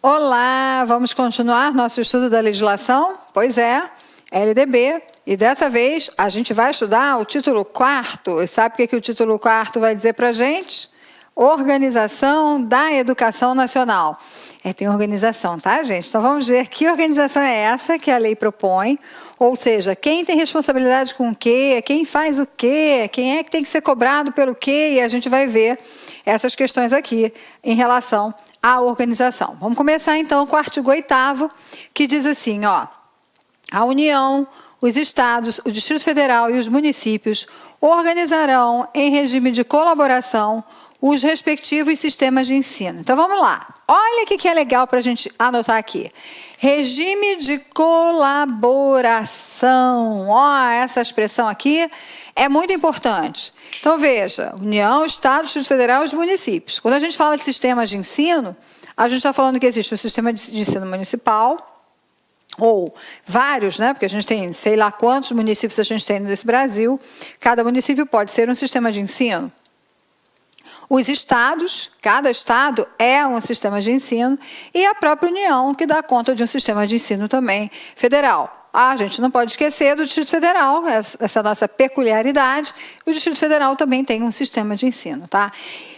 Olá, vamos continuar nosso estudo da legislação? Pois é, LDB. E dessa vez a gente vai estudar o título 4º. E sabe o que o título 4º vai dizer para a gente? Organização da Educação Nacional. Tem organização, tá, gente? Então vamos ver que organização é essa que a lei propõe. Ou seja, quem tem responsabilidade com o quê, quem faz o quê, quem é que tem que ser cobrado pelo quê, e a gente vai ver essas questões aqui em relação à organização. Vamos começar então com o artigo 8º, que diz assim, ó: a União, os Estados, o Distrito Federal e os municípios organizarão em regime de colaboração os respectivos sistemas de ensino. Então vamos lá. Olha o que é legal para a gente anotar aqui. Regime de colaboração. Ó, essa expressão aqui é muito importante. Então veja, União, Estado, Distrito Federal e os municípios. Quando a gente fala de sistemas de ensino, a gente está falando que existe o sistema de ensino municipal, ou vários, né? Porque a gente tem sei lá quantos municípios a gente tem nesse Brasil. Cada município pode ser um sistema de ensino. Os estados, cada estado é um sistema de ensino, e a própria União, que dá conta de um sistema de ensino também federal. A gente não pode esquecer do Distrito Federal, essa nossa peculiaridade. O Distrito Federal também tem um sistema de ensino, tá?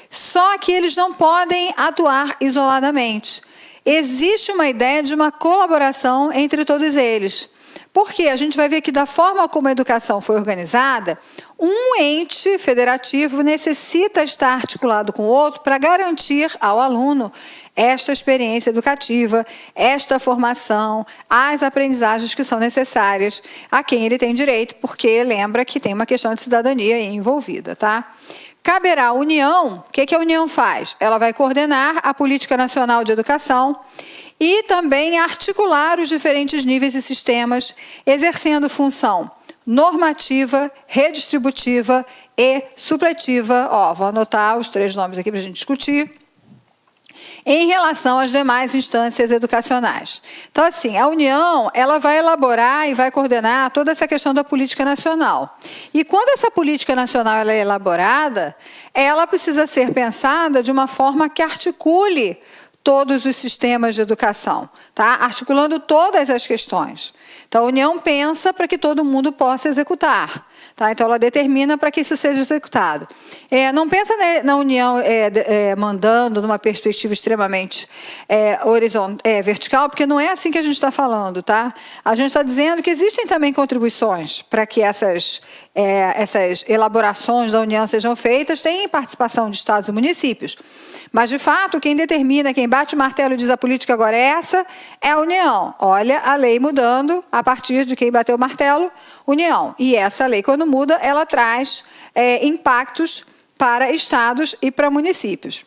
Só que eles não podem atuar isoladamente. Existe uma ideia de uma colaboração entre todos eles. Porque a gente vai ver que da forma como a educação foi organizada, um ente federativo necessita estar articulado com o outro para garantir ao aluno esta experiência educativa, esta formação, as aprendizagens que são necessárias a quem ele tem direito, porque lembra que tem uma questão de cidadania envolvida, tá? Caberá à União, o que a União faz? Ela vai coordenar a Política Nacional de Educação e também articular os diferentes níveis e sistemas, exercendo função normativa, redistributiva e supletiva. Ó, vou anotar os 3 nomes aqui para a gente discutir. Em relação às demais instâncias educacionais. Então, assim, a União, ela vai elaborar e vai coordenar toda essa questão da política nacional. E quando essa política nacional ela é elaborada, ela precisa ser pensada de uma forma que articule todos os sistemas de educação, tá? Articulando todas as questões. Então, a União pensa para que todo mundo possa executar. Tá? Então, ela determina para que isso seja executado. Não pensa na União mandando numa perspectiva extremamente vertical, porque não é assim que a gente está falando. Tá? A gente está dizendo que existem também contribuições para que essas elaborações da União sejam feitas, tem participação de estados e municípios. Mas, de fato, quem determina, quem bate o martelo e diz a política agora é essa, é a União. Olha a lei mudando a partir de quem bateu o martelo, União. E essa lei, quando muda, ela traz impactos para estados e para municípios.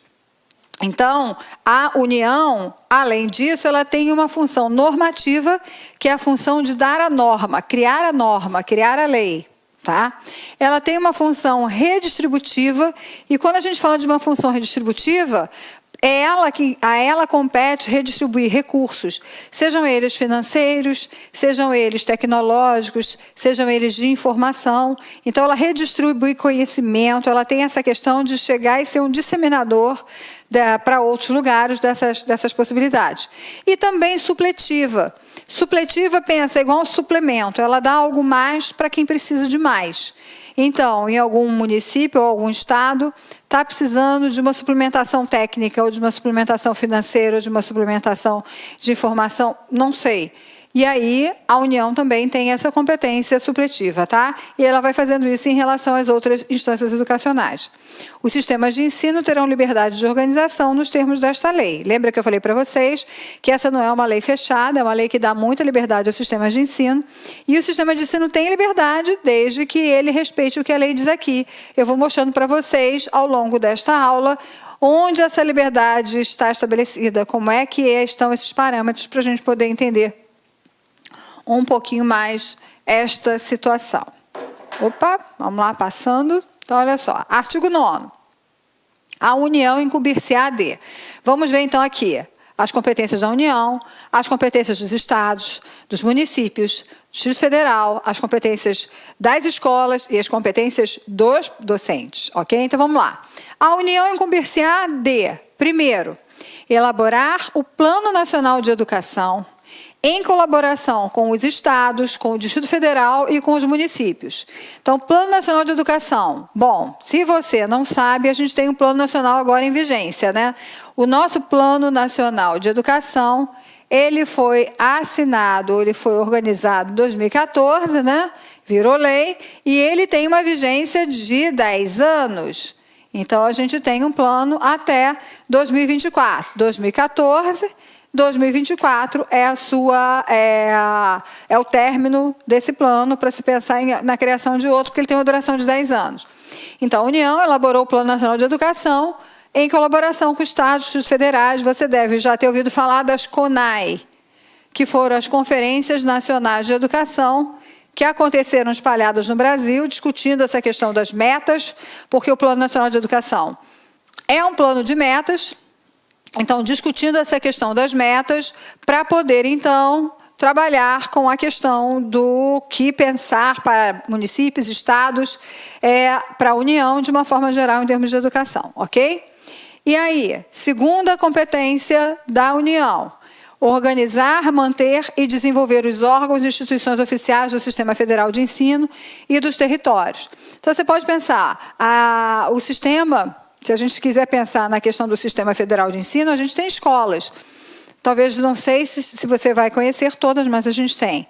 Então, a União, além disso, ela tem uma função normativa, que é a função de dar a norma, criar a lei. Tá? Ela tem uma função redistributiva, e quando a gente fala de uma função redistributiva, a ela compete redistribuir recursos, sejam eles financeiros, sejam eles tecnológicos, sejam eles de informação. Então, ela redistribui conhecimento, ela tem essa questão de chegar e ser um disseminador para outros lugares dessas possibilidades. E também supletiva. Supletiva, pensa, é igual um suplemento, ela dá algo mais para quem precisa de mais. Então, em algum município ou algum estado, está precisando de uma suplementação técnica, ou de uma suplementação financeira, ou de uma suplementação de informação, não sei. E aí, a União também tem essa competência supletiva, tá? E ela vai fazendo isso em relação às outras instâncias educacionais. Os sistemas de ensino terão liberdade de organização nos termos desta lei. Lembra que eu falei para vocês que essa não é uma lei fechada, é uma lei que dá muita liberdade aos sistemas de ensino. E o sistema de ensino tem liberdade desde que ele respeite o que a lei diz aqui. Eu vou mostrando para vocês, ao longo desta aula, onde essa liberdade está estabelecida, como é que estão esses parâmetros para a gente poder entender um pouquinho mais esta situação. Opa, vamos lá, passando. Então, olha só. Artigo 9º. A União incumbir-se-á de. Vamos ver, então, aqui as competências da União, as competências dos estados, dos municípios, do Distrito Federal, as competências das escolas e as competências dos docentes. Ok? Então, vamos lá. A União incumbir-se-á de, primeiro, elaborar o Plano Nacional de Educação, em colaboração com os estados, com o Distrito Federal e com os municípios. Então, Plano Nacional de Educação. Bom, se você não sabe, a gente tem um Plano Nacional agora em vigência, né? O nosso Plano Nacional de Educação, ele foi assinado, ele foi organizado em 2014, né? Virou lei, e ele tem uma vigência de 10 anos. Então, a gente tem um plano até 2024. 2014... 2024 é o término desse plano para se pensar na criação de outro, porque ele tem uma duração de 10 anos. Então, a União elaborou o Plano Nacional de Educação em colaboração com estados, distritos federais. Você deve já ter ouvido falar das CONAE, que foram as Conferências Nacionais de Educação, que aconteceram espalhadas no Brasil, discutindo essa questão das metas, porque o Plano Nacional de Educação é um plano de metas. Então, discutindo essa questão das metas, para poder, então, trabalhar com a questão do que pensar para municípios, estados, para a União, de uma forma geral, em termos de educação, ok? E aí, segunda competência da União: organizar, manter e desenvolver os órgãos e instituições oficiais do Sistema Federal de Ensino e dos territórios. Então, você pode pensar, o sistema... Se a gente quiser pensar na questão do Sistema Federal de Ensino, a gente tem escolas. Talvez, não sei se você vai conhecer todas, mas a gente tem.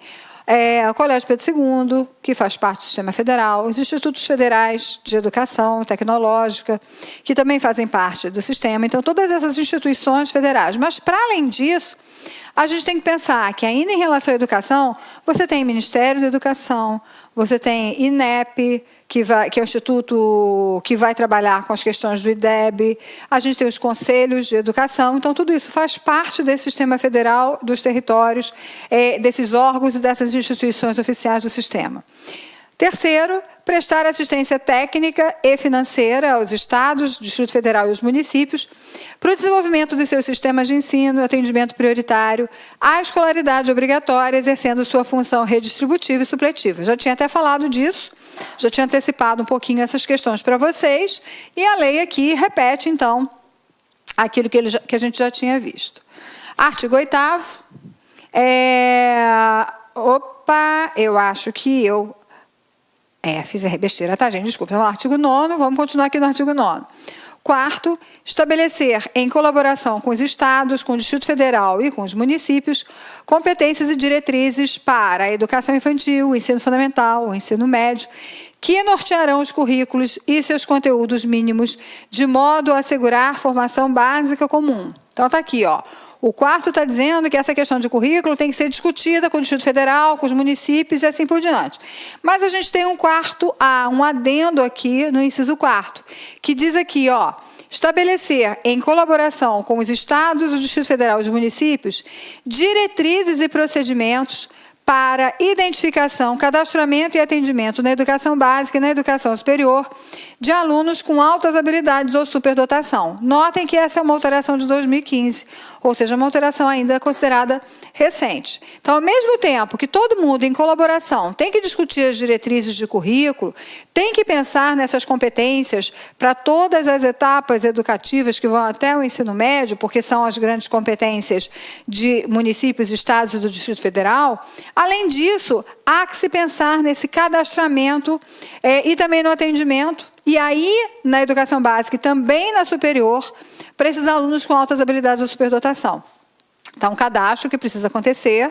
O Colégio Pedro II, que faz parte do Sistema Federal, os Institutos Federais de Educação Tecnológica, que também fazem parte do sistema. Então, todas essas instituições federais. Mas, para além disso, a gente tem que pensar que, ainda em relação à educação, você tem Ministério da Educação, você tem INEP, que é o instituto que vai trabalhar com as questões do IDEB, a gente tem os conselhos de educação. Então, tudo isso faz parte desse sistema federal, dos territórios, desses órgãos e dessas instituições oficiais do sistema. Terceiro, prestar assistência técnica e financeira aos estados, Distrito Federal e os municípios para o desenvolvimento dos seus sistemas de ensino e atendimento prioritário à escolaridade obrigatória, exercendo sua função redistributiva e supletiva. Já tinha até falado disso, já tinha antecipado um pouquinho essas questões para vocês, e a lei aqui repete, então, aquilo que a gente já tinha visto. Artigo 8º. Eu acho que eu... fiz besteira, tá, gente? Desculpa. Então, artigo 9º, vamos continuar aqui no artigo 9º. Quarto, estabelecer, em colaboração com os estados, com o Distrito Federal e com os municípios, competências e diretrizes para a educação infantil, o ensino fundamental, o ensino médio, que nortearão os currículos e seus conteúdos mínimos, de modo a assegurar formação básica comum. Então, está aqui, ó. O quarto está dizendo que essa questão de currículo tem que ser discutida com o Distrito Federal, com os municípios e assim por diante. Mas a gente tem um quarto A, um adendo aqui no inciso 4º, que diz aqui, ó, estabelecer, em colaboração com os estados, o Distrito Federal e os municípios, diretrizes e procedimentos para identificação, cadastramento e atendimento na educação básica e na educação superior de alunos com altas habilidades ou superdotação. Notem que essa é uma alteração de 2015, ou seja, uma alteração ainda considerada recente. Então, ao mesmo tempo que todo mundo, em colaboração, tem que discutir as diretrizes de currículo, tem que pensar nessas competências para todas as etapas educativas que vão até o ensino médio, porque são as grandes competências de municípios, estados e do Distrito Federal. Além disso, há que se pensar nesse cadastramento e também no atendimento, e aí na educação básica e também na superior, para esses alunos com altas habilidades ou superdotação. Então, um cadastro que precisa acontecer.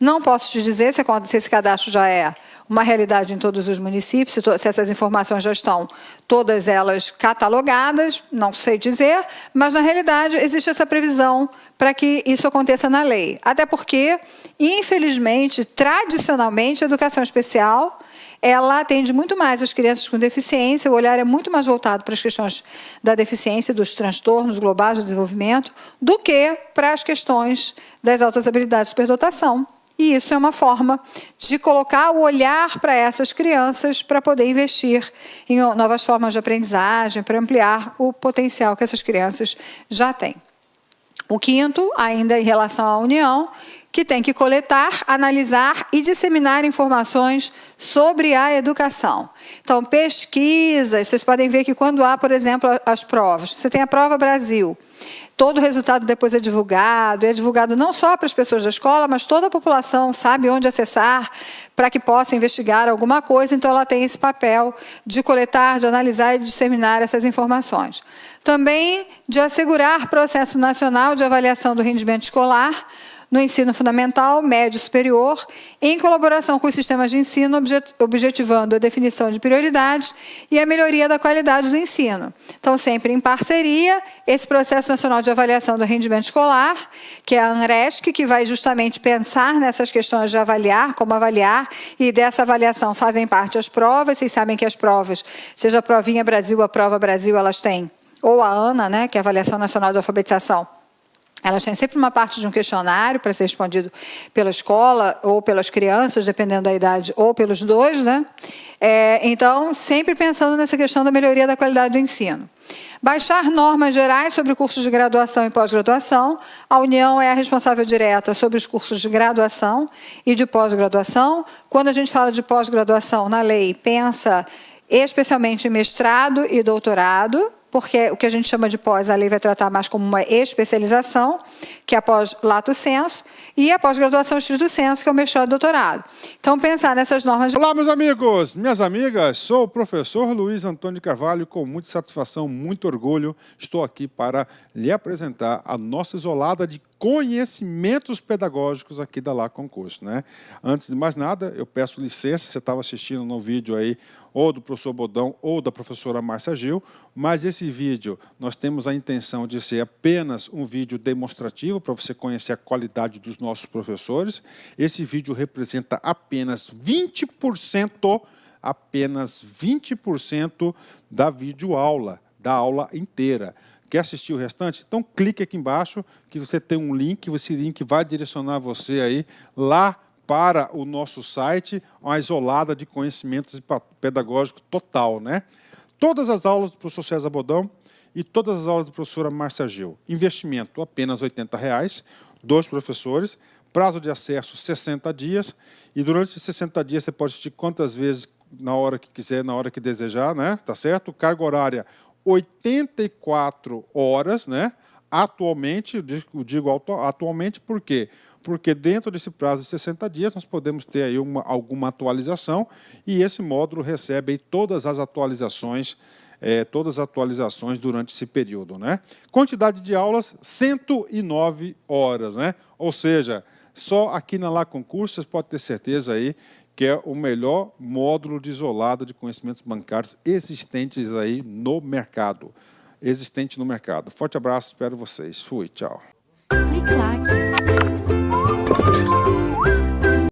Não posso te dizer se esse cadastro já é uma realidade em todos os municípios, se essas informações já estão todas elas catalogadas, não sei dizer, mas, na realidade, existe essa previsão para que isso aconteça na lei. Até porque, infelizmente, tradicionalmente, a educação especial, ela atende muito mais as crianças com deficiência, o olhar é muito mais voltado para as questões da deficiência, dos transtornos globais do desenvolvimento, do que para as questões das altas habilidades de superdotação. E isso é uma forma de colocar o olhar para essas crianças para poder investir em novas formas de aprendizagem, para ampliar o potencial que essas crianças já têm. O quinto, ainda em relação à União, que tem que coletar, analisar e disseminar informações sobre a educação. Então, pesquisas, vocês podem ver que quando há, por exemplo, as provas, você tem a Prova Brasil, todo o resultado depois é divulgado não só para as pessoas da escola, mas toda a população sabe onde acessar para que possa investigar alguma coisa, então ela tem esse papel de coletar, de analisar e de disseminar essas informações. Também de assegurar processo nacional de avaliação do rendimento escolar, no ensino fundamental, médio e superior, em colaboração com os sistemas de ensino, objetivando a definição de prioridades e a melhoria da qualidade do ensino. Então, sempre em parceria, esse Processo Nacional de Avaliação do Rendimento Escolar, que é a ANRESC, que vai justamente pensar nessas questões de avaliar, como avaliar, e dessa avaliação fazem parte as provas. Vocês sabem que as provas, seja a Provinha Brasil, a Prova Brasil, elas têm, ou a ANA, né, que é a Avaliação Nacional de Alfabetização, elas têm sempre uma parte de um questionário para ser respondido pela escola ou pelas crianças, dependendo da idade, ou pelos dois, né? Então, sempre pensando nessa questão da melhoria da qualidade do ensino. Baixar normas gerais sobre cursos de graduação e pós-graduação. A União é a responsável direta sobre os cursos de graduação e de pós-graduação. Quando a gente fala de pós-graduação na lei, pensa especialmente em mestrado e doutorado, porque o que a gente chama de pós, a lei vai tratar mais como uma especialização, que é a pós-lato sensu, e a pós-graduação estrito sensu, que é o mestrado e doutorado. Então, pensar nessas normas... Olá, meus amigos, minhas amigas, sou o professor Luiz Antônio Carvalho, com muita satisfação, muito orgulho, estou aqui para lhe apresentar a nossa isolada de conhecimentos pedagógicos aqui da Lá Concurso, né? Antes de mais nada, eu peço licença, você estava assistindo no vídeo aí, ou do professor Bodão, ou da professora Márcia Gil, mas esse vídeo, nós temos a intenção de ser apenas um vídeo demonstrativo, para você conhecer a qualidade dos nossos professores. Esse vídeo representa apenas 20% da videoaula, da aula inteira. Quer assistir o restante? Então clique aqui embaixo que você tem um link, esse link vai direcionar você aí lá para o nosso site, uma isolada de conhecimentos pedagógicos total, né? Todas as aulas do professor César Bodão e todas as aulas da professora Márcia Gil. Investimento apenas R$ 80,00, 2 professores, prazo de acesso 60 dias, e durante esses 60 dias você pode assistir quantas vezes na hora que quiser, na hora que desejar, né? Tá certo? Carga horária 84 horas, né? Atualmente, eu digo atualmente por quê? Porque dentro desse prazo de 60 dias nós podemos ter aí alguma atualização, e esse módulo recebe aí todas as atualizações durante esse período, né? Quantidade de aulas, 109 horas, né? Ou seja, só aqui na Lá Concurso vocês podem ter certeza aí que é o melhor módulo de isolada de conhecimentos bancários existentes aí no mercado. Forte abraço, espero vocês. Fui, tchau. Clique lá.